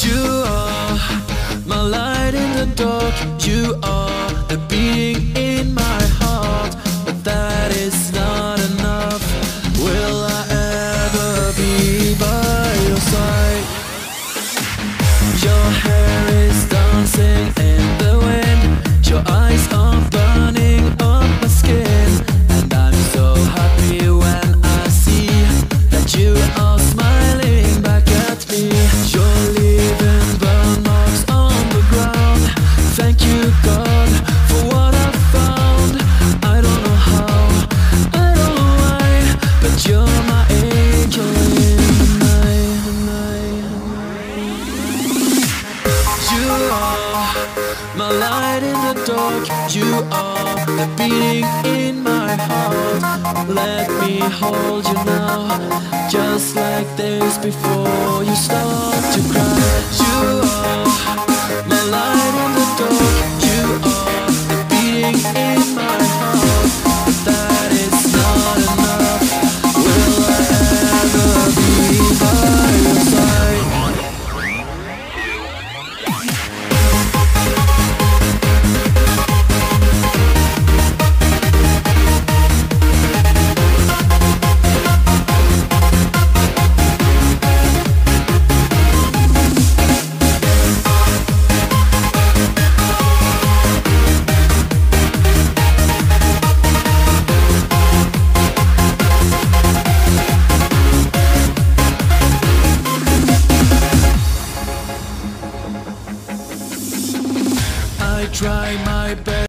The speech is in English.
You are my light in the dark. You are the beating in my heart. But that is not enough. Will I ever be by your side? Your hair is dancing in the wind. Your eyes are burning up my skin. And I'm so happy when I see that you are smiling back at me. You're leaving burn marks on the ground. Thank you, God, for what I found. I don't know how, I don't know why, but you're my angel in the night. You are my light in the dark. You are the beating in my heart. Let me hold you now, just like this before you start to cry. You are my light in the dark. You are the beating in my